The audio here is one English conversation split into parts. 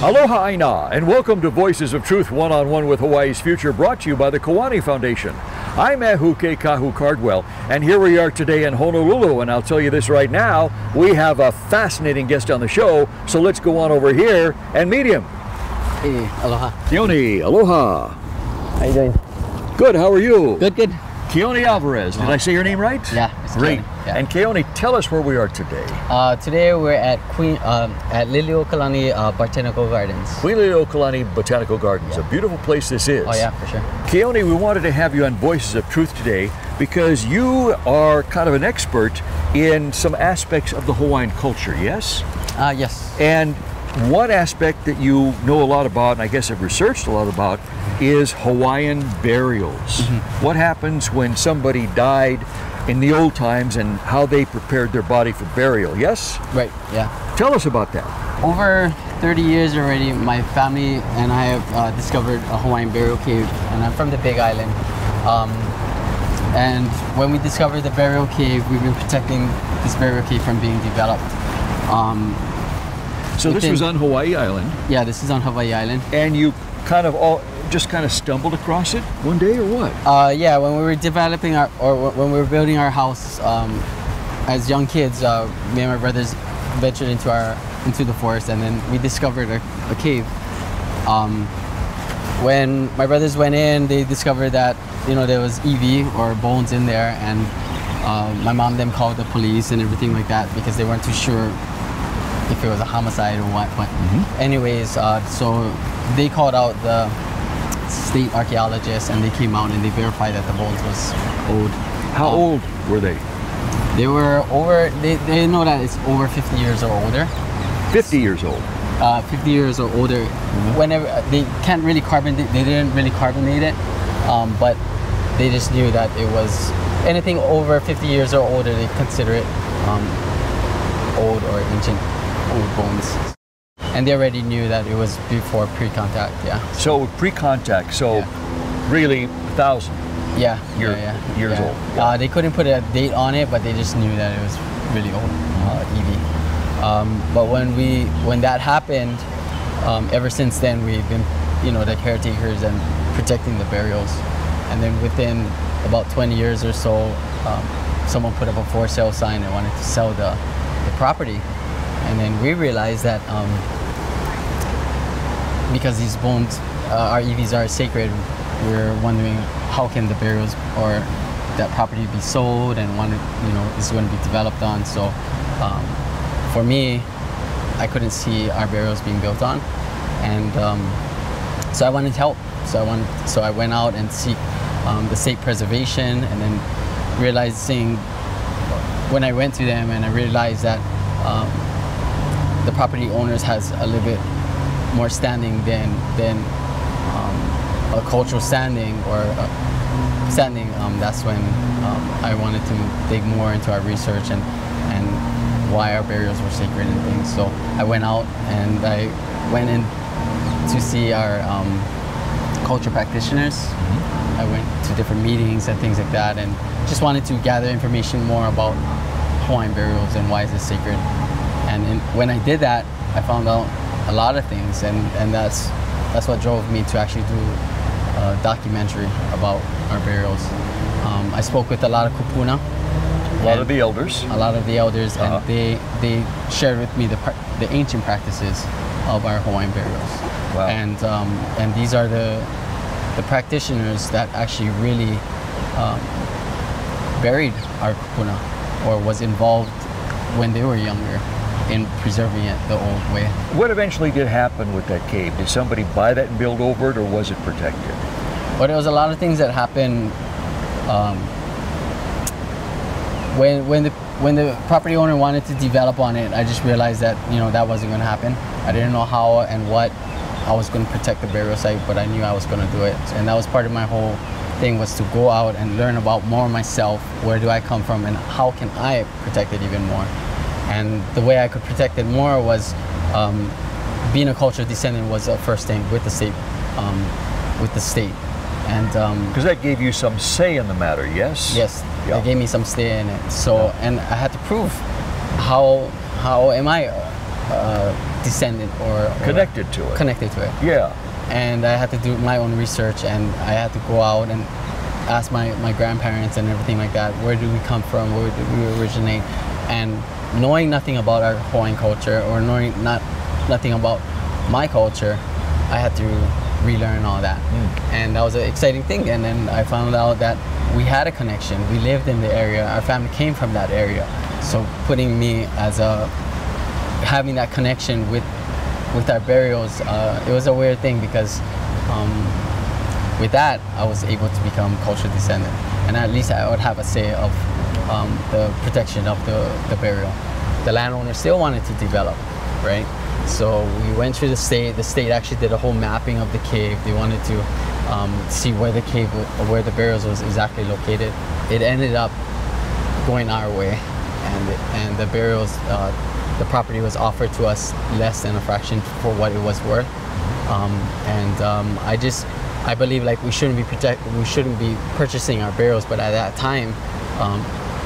Aloha Aina, and welcome to Voices of Truth One-on-One with Hawaii's Future, brought to you by the Keoni Foundation. I'm Ehu Kekahu Cardwell, and here we are today in Honolulu, and I'll tell you this right now, we have a fascinating guest on the show, so let's go on over here and meet him. Hey, aloha. Keoni, aloha. How you doing? Good, how are you? Good, good. Keoni Alvarez, did I say your name right? Yeah, it's Great. Keoni, yeah. And Keoni, tell us where we are today. Today we're at Liliuokalani Botanical Gardens. Liliuokalani Botanical Gardens, a beautiful place this is. Oh yeah, for sure. Keoni, we wanted to have you on Voices of Truth today because you are kind of an expert in some aspects of the Hawaiian culture, yes? Yes. And one aspect that you know a lot about, and I guess have researched a lot about, is Hawaiian burials. Mm-hmm. What happens when somebody died in the old times and how they prepared their body for burial, yes? Right, yeah. Tell us about that. Over 30 years already, my family and I have discovered a Hawaiian burial cave, and I'm from the Big Island. And when we discovered the burial cave, we've been protecting this burial cave from being developed. So this was on Hawaii Island? Yeah, this is on Hawaii Island. And you kind of just stumbled across it one day, or what? Yeah, when we were developing when we were building our house as young kids, me and my brothers ventured into the forest, and then we discovered a cave. When my brothers went in, they discovered that there was EV or bones in there, and my mom then called the police and everything like that because they weren't too sure if it was a homicide or what. But anyways, so they called out the state archaeologists, and they came out and they verified that the bones was old. How old were they? They were they know that it's over 50 years or older. 50 years old? 50 years or older. Whenever they can't really they didn't really carbonate it, but they just knew that it was anything over 50 years or older, they consider it old or ancient old bones. And they already knew that it was before pre-contact, yeah. So pre-contact, so really 1,000 years old. Yeah. They couldn't put a date on it, but they just knew that it was really old, EV. But when that happened, ever since then we've been, the caretakers and protecting the burials. And then within about 20 years or so, someone put up a for sale sign and wanted to sell the property. And then we realized that because these bones, our EVs are sacred, we're wondering how can the burials or that property be sold and this is going to be developed on. So for me, I couldn't see our burials being built on, and so I wanted help. So I went out and seek the state preservation, and then realizing when I went to them and I realized that the property owners has a little bit more standing than a cultural standing or standing. That's when I wanted to dig more into our research and why our burials were sacred and things. So I went out and I went in to see our culture practitioners. I went to different meetings and things like that, and just wanted to gather information more about Hawaiian burials and why is it sacred. And when I did that, I found out a lot of things, and that's what drove me to actually do a documentary about our burials. I spoke with a lot of kupuna. A lot of the elders. A lot of the elders, and they shared with me the ancient practices of our Hawaiian burials. Wow. And these are the practitioners that actually really buried our kupuna, or was involved when they were younger in preserving it the old way. What eventually did happen with that cave? Did somebody buy that and build over it, or was it protected? Well, there was a lot of things that happened. When the property owner wanted to develop on it, I just realized that that wasn't going to happen. I didn't know how and what I was going to protect the burial site, but I knew I was going to do it, and that was part of my whole thing, was to go out and learn about more myself. Where do I come from, and how can I protect it even more? And the way I could protect it more was being a cultural descendant was the first thing with the state, and because that gave you some say in the matter, yes? Yes, it gave me some say in it. So and I had to prove how am I descendant or Connected to it. Connected to it. Yeah. And I had to do my own research, and I had to go out and ask my grandparents and everything like that, where do we come from, where did we originate, and knowing nothing about our Hawaiian culture or knowing nothing about my culture, I had to relearn all that. And that was an exciting thing. And then I found out that we had a connection. We lived in the area. Our family came from that area. So putting me as having that connection with our burials, it was a weird thing because with that, I was able to become cultural descendant. And at least I would have a say of the protection of the burial. The landowner still wanted to develop, right? So we went through the state. The state actually did a whole mapping of the cave. They wanted to see where the cave, where the burials was exactly located. It ended up going our way, and the burials, the property was offered to us less than a fraction for what it was worth. I believe like we shouldn't be purchasing our burials, but at that time,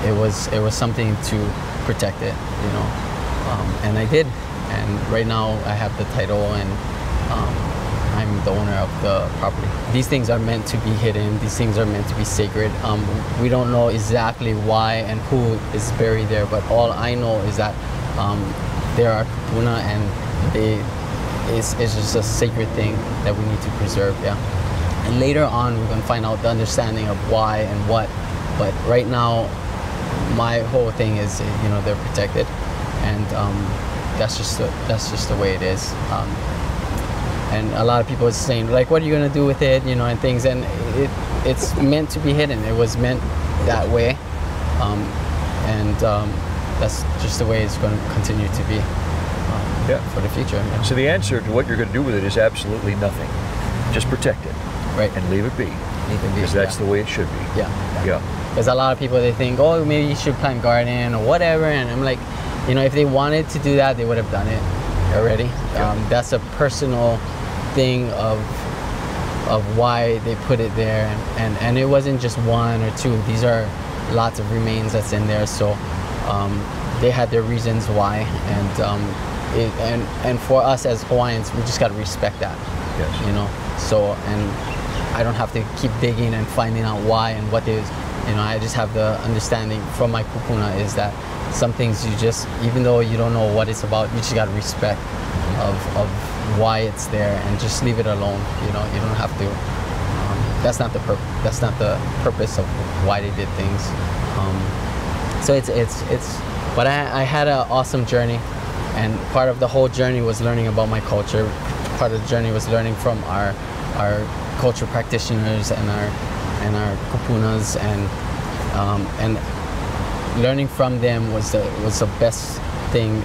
it was something to protect it, you know, and I did. And right now I have the title, and I'm the owner of the property. These things are meant to be hidden. These things are meant to be sacred. We don't know exactly why and who is buried there, but all I know is that there are kapuna, and it's just a sacred thing that we need to preserve. Yeah. And later on, we're going to find out the understanding of why and what. But right now, my whole thing is, you know, they're protected, and that's just the way it is. And a lot of people are saying, like, what are you going to do with it, you know, and things. And it's meant to be hidden. It was meant that way, and that's just the way it's going to continue to be for the future. You know? So the answer to what you're going to do with it is absolutely nothing. Just protect it. Right. And leave it be. Leave it be. Because that's the way it should be. Yeah. There's a lot of people, they think, oh, maybe you should plant garden or whatever. And I'm like, you know, if they wanted to do that, they would have done it already. Yeah. That's a personal thing of why they put it there. And it wasn't just one or two. These are lots of remains that's in there. So they had their reasons why. And for us as Hawaiians, we just got to respect that. Yes. You know, so, and I don't have to keep digging and finding out why and what is, you know, I just have the understanding from my kupuna is that some things you just, even though you don't know what it's about, you just got to respect of why it's there and just leave it alone. You know, you don't have to, that's not the purpose of why they did things. So but I had an awesome journey, and part of the whole journey was learning about my culture. Part of the journey was learning from our culture practitioners and our kupunas, and learning from them was the best thing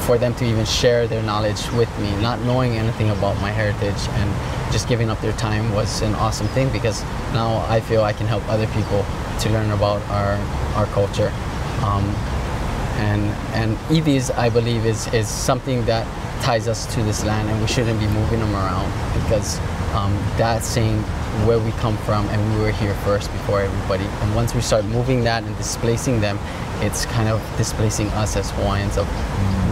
for them to even share their knowledge with me. Not knowing anything about my heritage and just giving up their time was an awesome thing, because now I feel I can help other people to learn about our culture. And EVs, I believe, is something that ties us to this land, and we shouldn't be moving them around, because that's saying where we come from, and we were here first before everybody. And once we start moving that and displacing them, it's kind of displacing us as Hawaiians of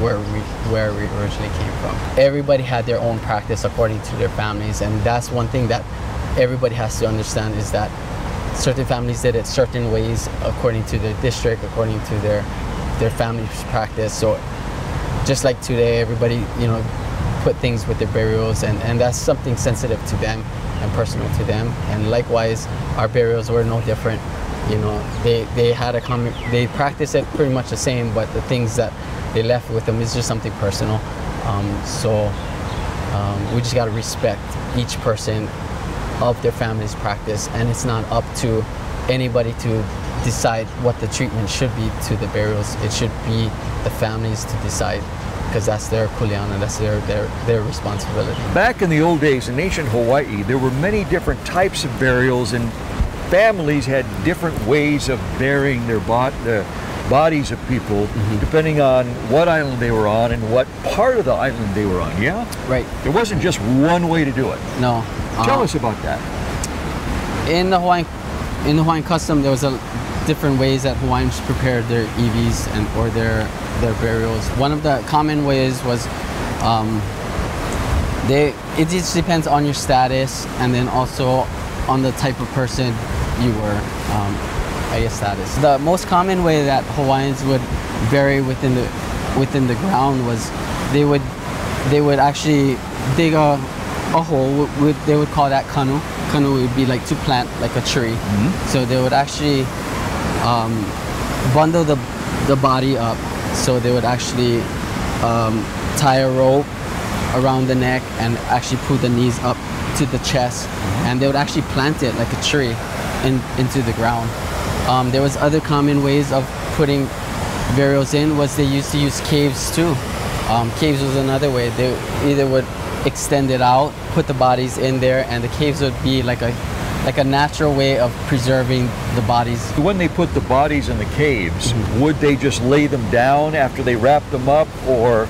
where we originally came from. Everybody had their own practice according to their families, and that's one thing that everybody has to understand, is that certain families did it certain ways according to their district, according to their family's practice. So just like today, everybody, you know, put things with their burials, and that's something sensitive to them and personal to them. And likewise, our burials were no different. You know, they had they practiced it pretty much the same, but the things that they left with them is just something personal. We just got to respect each person of their family's practice, and it's not up to anybody to decide what the treatment should be to the burials. It should be the families to decide, because that's their kuleana, that's their responsibility. Back in the old days in ancient Hawaii, there were many different types of burials, and families had different ways of burying the bodies of people, depending on what island they were on and what part of the island they were on. Yeah? Right. There wasn't just one way to do it. No. Tell us about that. In the Hawaiian custom, there was different ways that Hawaiians prepared their EVs or their burials. One of the common ways was it just depends on your status, and then also on the type of person you were, I guess status. The most common way that Hawaiians would bury within the ground was they would actually dig a hole. They would call that kanu. Kanu would be like to plant like a tree. So they would actually bundle the body up. So they would actually tie a rope around the neck and actually put the knees up to the chest, and they would actually plant it like a tree into the ground. There was other common ways of putting burials in. Was they used to use caves too. Caves was another way. They either would extend it out, put the bodies in there, and the caves would be like a natural way of preserving the bodies. When they put the bodies in the caves, would they just lay them down after they wrapped them up, or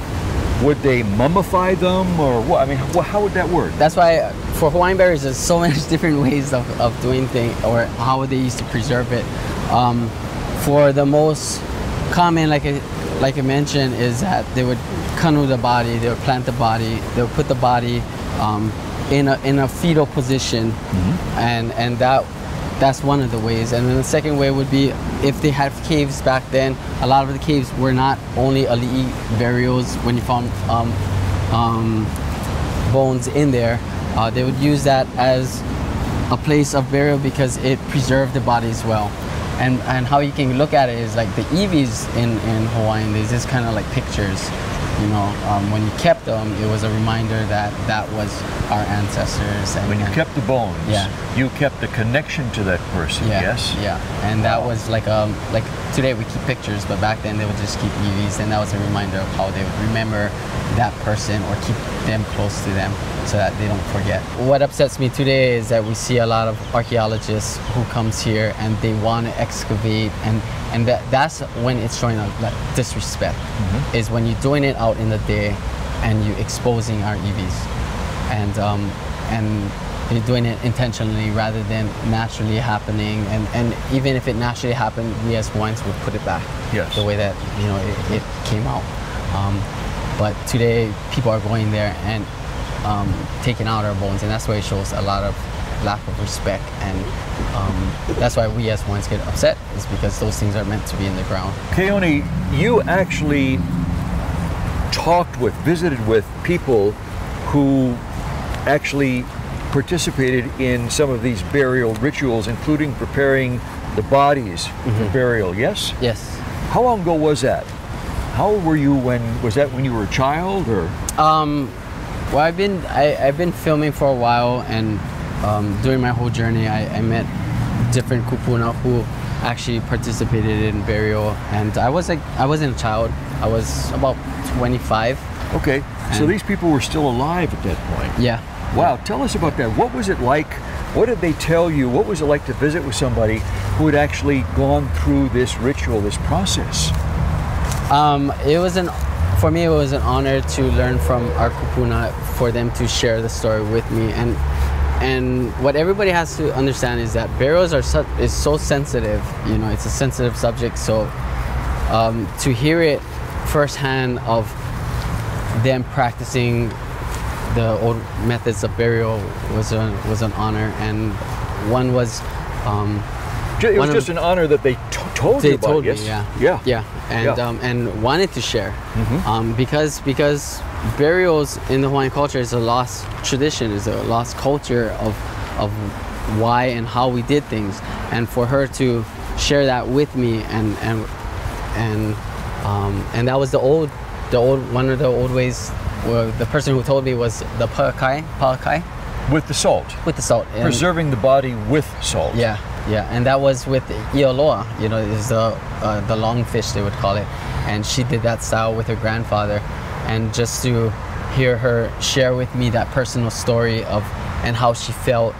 would they mummify them, or what? I mean, how would that work? That's why for Hawaiian burials, there's so many different ways of doing things, or how they used to preserve it. For the most common, like I mentioned, is that they would kanu the body, they would plant the body, they would put the body in a fetal position, and that's one of the ways. And then the second way would be, if they had caves back then, a lot of the caves were not only ali'i burials. When you found bones in there, they would use that as a place of burial because it preserved the body as well. And how you can look at it is like the iwis in Hawaiian, there's just kind of like pictures. You know, when you kept them, it was a reminder that was our ancestors. And, when you kept the bones, you kept the connection to that person, yes? Yeah, and that was like today we keep pictures, but back then they would just keep iwis, and that was a reminder of how they would remember that person or keep them close to them so that they don't forget. What upsets me today is that we see a lot of archaeologists who comes here and they want to excavate, and that's when it's showing like disrespect, is when you're doing it out in the day and you're exposing our iwis, and you're doing it intentionally rather than naturally happening, and even if it naturally happened, we as Hawaiians would put it back the way that it came out. But today people are going there and taking out our bones, and that's why it shows a lot of lack of respect, and that's why we as Hawaiians get upset, is because those things are meant to be in the ground. Keoni, you actually visited with people who actually participated in some of these burial rituals, including preparing the bodies for burial, yes? Yes. How long ago was that? How old were you was that when you were a child, or? Well, I've been filming for a while, and during my whole journey, I met different kupuna who actually participated in burial, and I wasn't a child. I was about 25. Okay, so these people were still alive at that point. Yeah. Wow, tell us about that. What was it like? What did they tell you? What was it like to visit with somebody who had actually gone through this ritual, this process? For me, it was an honor to learn from our kupuna, for them to share the story with me. And what everybody has to understand is that burials is so sensitive. You know, it's a sensitive subject. So to hear it firsthand of them practicing the old methods of burial was an honor, and one was. It was just an honor that they told you about. They told me, and wanted to share, because burials in the Hawaiian culture is a lost tradition, is a lost culture of why and how we did things, and for her to share that with me, and that was one of the old ways. Well, the person who told me was the pa'akai. With the salt. With the salt. Preserving the body with salt. Yeah, and that was with ioloa. You know, is the long fish, they would call it, and she did that style with her grandfather, and just to hear her share with me that personal story of and how she felt,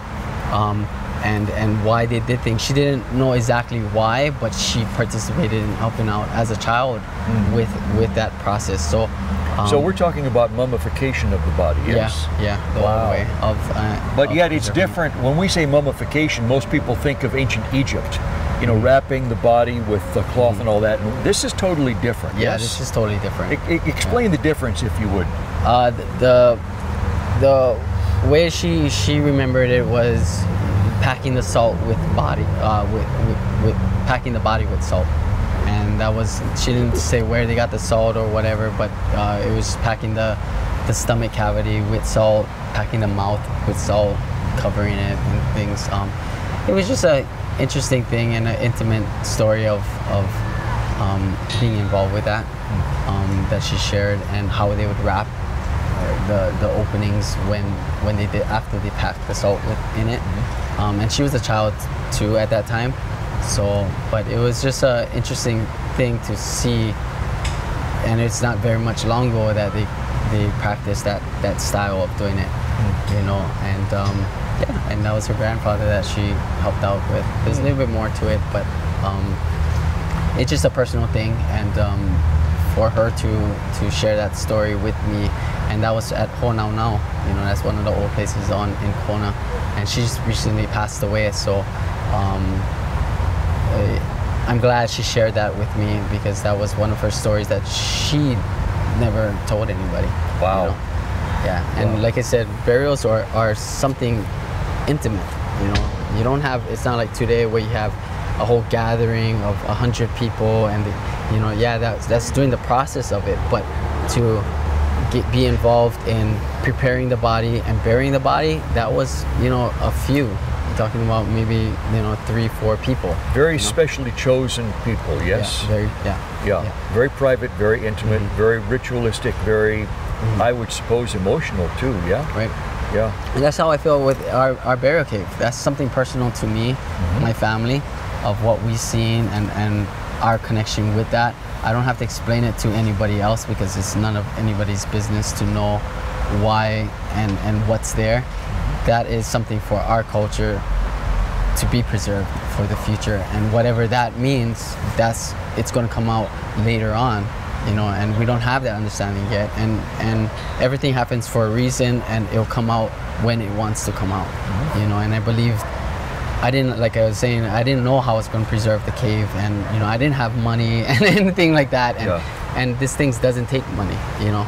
and why they did things. She didn't know exactly why, but she participated in helping out as a child with that process. So we're talking about mummification of the body, yes? Yeah, the old way of. But yet it's different. When we say mummification, most people think of ancient Egypt. you know, wrapping the body with the cloth and all that. And this is totally different. Yeah, yes? this is totally different. Explain the difference, if you would. The way she remembered it was packing the salt with body, with packing the body with salt. And that was, she didn't say where they got the salt or whatever, but it was packing the stomach cavity with salt, packing the mouth with salt, covering it and things. It was just a interesting thing and an intimate story of being involved with that, that she shared, and how they would wrap the openings when they did, after they packed the salt in it. And she was a child too at that time, so but it was just an interesting thing to see, and it's not very much long ago that they practiced that style of doing it, you know. And yeah, and that was her grandfather that she helped out with. There's a little bit more to it, but it's just a personal thing, and for her to share that story with me. And that was at Honau now, you know, that's one of the old places in Kona, and she's recently passed away. So I'm glad she shared that with me, because that was one of her stories that she never told anybody. Wow. You know? Yeah, and like I said, burials are something intimate. You know, you don't have. It's not like today where you have a whole gathering of 100 people, and you know, yeah, that's doing the process of it, but to be involved in preparing the body and burying the body, that was, you know, a few. You're talking about maybe, you know, 3-4 people. Very specially chosen people, yes? Yeah, very private, very intimate, very ritualistic, very, I would suppose, emotional too, yeah? Right. Yeah. And that's how I feel with our burial cave. That's something personal to me, my family, of what we've seen and our connection with that. I don't have to explain it to anybody else, because it's none of anybody's business to know why and what's there. That is something for our culture to be preserved for the future, and whatever that means, it's going to come out later on, you know, and we don't have that understanding yet, and everything happens for a reason, and it'll come out when it wants to come out, you know. And I believe, like I was saying, I didn't know how I was going to preserve the cave, and you know, I didn't have money and anything like that, and this thing doesn't take money, you know.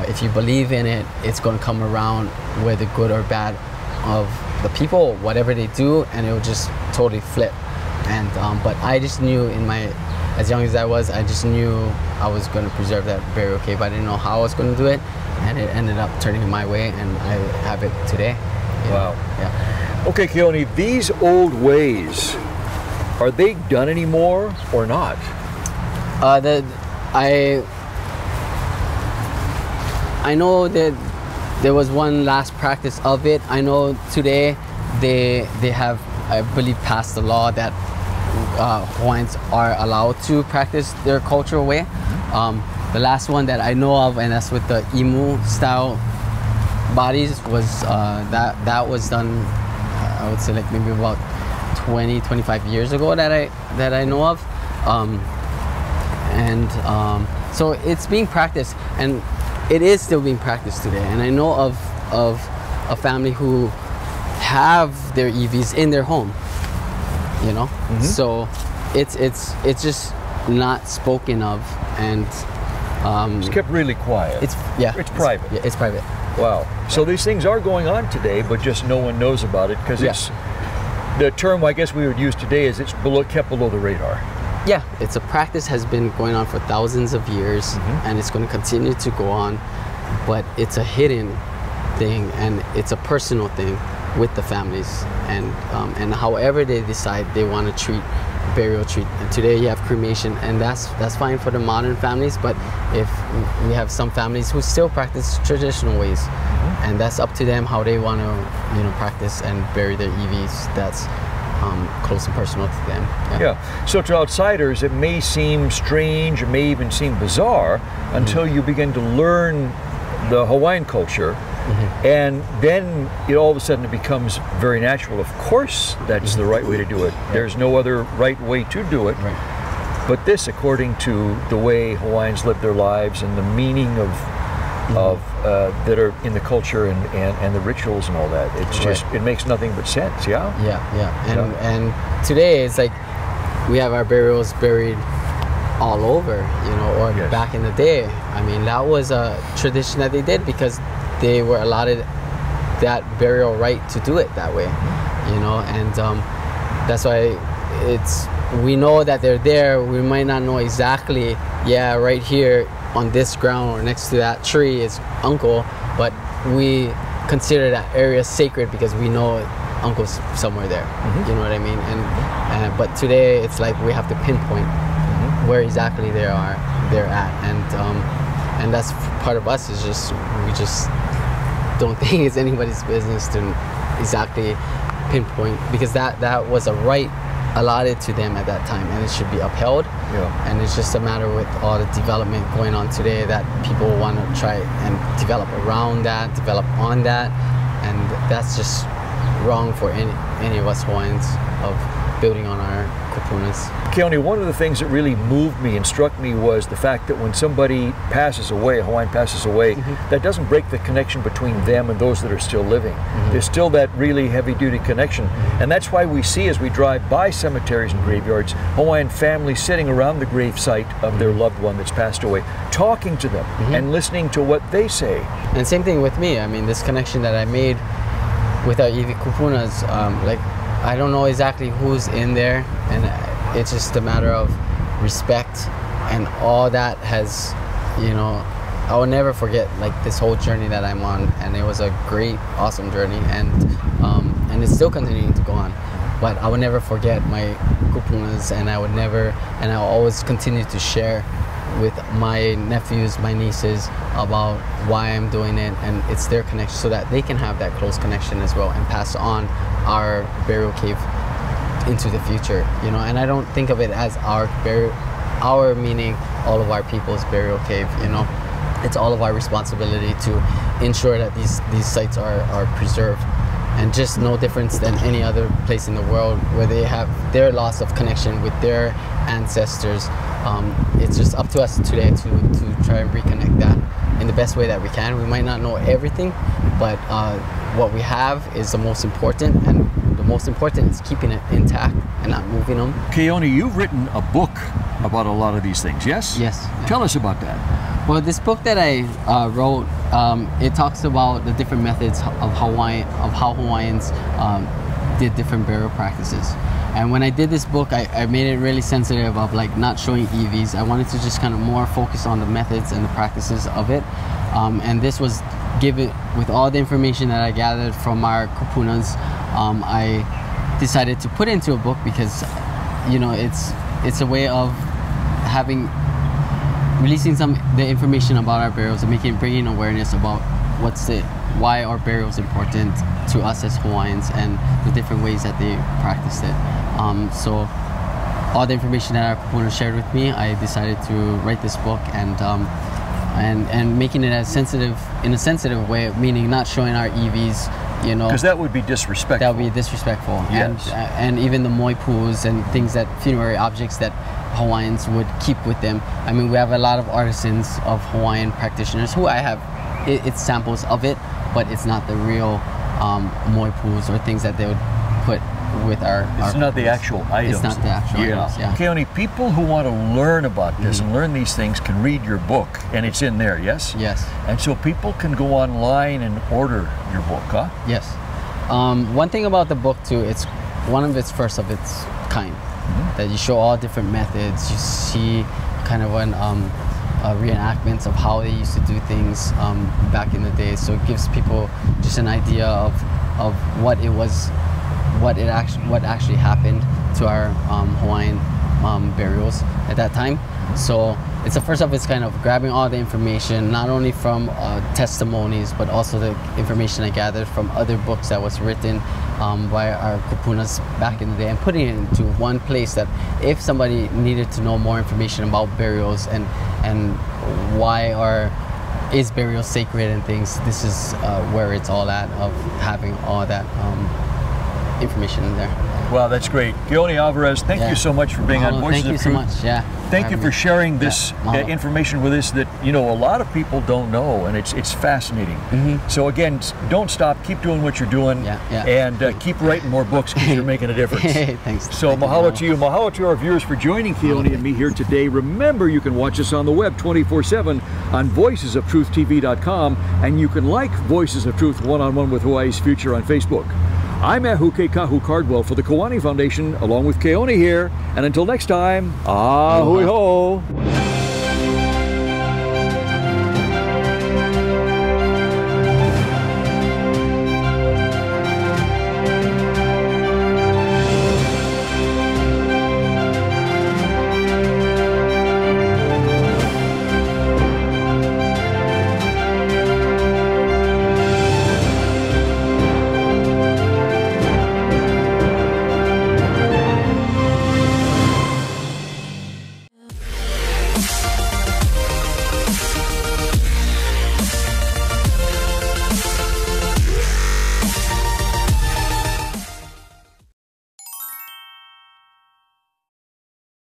If you believe in it, it's going to come around, whether good or bad, of the people, whatever they do, and it will just totally flip. And but I just knew as young as I was, I just knew I was going to preserve that burial cave. I didn't know how I was going to do it, and it ended up turning my way, and I have it today. Wow. Yeah. Okay, Keoni, these old ways, are they done anymore or not? I know that there was one last practice of it. I know today they have, I believe, passed a law that Hawaiians are allowed to practice their cultural way. The last one that I know of, and that's with the Imu style bodies, was that was done, I would say, like maybe about 20-25 years ago that I know of, so it's being practiced, and it is still being practiced today. And I know of a family who have their EVs in their home, you know. So it's just not spoken of, and it's kept really quiet. It's private. Yeah, it's private. Wow. So these things are going on today, but just no one knows about it, because it's, the term I guess we would use today is it's kept below the radar. Yeah, it's a practice, has been going on for thousands of years, and it's going to continue to go on, but it's a hidden thing, and it's a personal thing with the families, and however they decide they want to treat burial treat. And today you have cremation, and that's fine for the modern families, but if we have some families who still practice traditional ways, and that's up to them how they want to, you know, practice and bury their EVs. That's close and personal to them. Yeah. So to outsiders, it may seem strange, it may even seem bizarre until you begin to learn the Hawaiian culture, and then all of a sudden it becomes very natural. Of course, that's the right way to do it. There's no other right way to do it. But this, according to the way Hawaiians live their lives and the meaning of that are in the culture and the rituals and all that, it's just it makes nothing but sense. And today it's like we have our burials buried all over, you know, or Yes. back in the day. I mean, that was a tradition that they did because they were allotted that burial right to do it that way, you know, and that's why we know that they're there. We might not know exactly, yeah, right here on this ground or next to that tree is Uncle, but we consider that area sacred because we know Uncle's somewhere there. You know what I mean? And but today it's like we have to pinpoint where exactly they're at, and that's part of us is we just don't think it's anybody's business to exactly pinpoint, because that was a right allotted to them at that time, and it should be upheld. Yeah. And it's just a matter with all the development going on today that people want to try and develop around that, develop on that, and that's just wrong for any of us Hawaiians of building on our kupunas. Keoni, one of the things that really moved me and struck me was the fact that when somebody passes away, a Hawaiian passes away, that doesn't break the connection between them and those that are still living. There's still that really heavy-duty connection. And that's why we see, as we drive by cemeteries and graveyards, Hawaiian families sitting around the grave site of their loved one that's passed away, talking to them and listening to what they say. And same thing with me. I mean, this connection that I made with our iwi kupunas, like, I don't know exactly who's in there, and it's just a matter of respect, and all that has, you know, I will never forget like this whole journey that I'm on, and it was a great, awesome journey, and it's still continuing to go on. But I will never forget my kupunas, and I'll always continue to share with my nephews, my nieces, about why I'm doing it, and it's their connection, so that they can have that close connection as well and pass on our burial cave into the future, you know. And I don't think of it as our meaning all of our people's burial cave, you know. It's all of our responsibility to ensure that these sites are preserved, and just no difference than any other place in the world where they have their loss of connection with their ancestors. It's just up to us today to try and reconnect that in the best way that we can. We might not know everything, but what we have is the most important, and the most important is keeping it intact and not moving them. Keoni, you've written a book about a lot of these things, yes? Yes. Tell us about that. Well, this book that I wrote, it talks about the different methods of how Hawaiians did different burial practices. And when I did this book, I made it really sensitive of like not showing EVs. I wanted to just kind of more focus on the methods and the practices of it. And this was given with all the information that I gathered from our kupunas. I decided to put it into a book because, you know, it's a way of releasing the information about our burials and bringing awareness about why our burial is important to us as Hawaiians and the different ways that they practiced it. So all the information that our kupunas shared with me, I decided to write this book and making it in a sensitive way, meaning not showing our EVs, you know. Because that would be disrespectful. That would be disrespectful. Yes. And even the moipus and things funerary objects that Hawaiians would keep with them. I mean, we have a lot of artisans of Hawaiian practitioners who it's samples of it, but it's not the real moipus or things that they would put with our It's not the actual items. It's not the actual items, yeah. Keoni, people who want to learn about this and learn these things can read your book, and it's in there, yes? Yes. And so people can go online and order your book, huh? Yes. One thing about the book too, it's one of its first of its kind. That you show all different methods. You see kind of reenactments of how they used to do things back in the day. So it gives people just an idea of what it was, what actually happened to our Hawaiian burials at that time. So it's the first of its kind of grabbing all the information, not only from testimonies, but also the information I gathered from other books that was written by our kupunas back in the day, and putting it into one place that if somebody needed to know more information about burials and why is burial sacred and things, this is where it's all at, of having all that information in there. Wow, that's great. Keoni Alvarez, thank you so much for being on Voices of Truth. Thank you so much. Yeah. Thank you for sharing this information with us that, you know, a lot of people don't know, and it's fascinating. So again, don't stop. Keep doing what you're doing, and keep writing more books because you're making a difference. Thanks. So mahalo to you. Mahalo to our viewers for joining Keoni and me here today. Remember, you can watch us on the web 24/7 on voicesoftruth.tv.com, and you can like Voices of Truth One-on-One with Hawaii's Future on Facebook. I'm Ehu Kekahu Cardwell for the Kiwani Foundation, along with Keoni here. And until next time, ahui ho!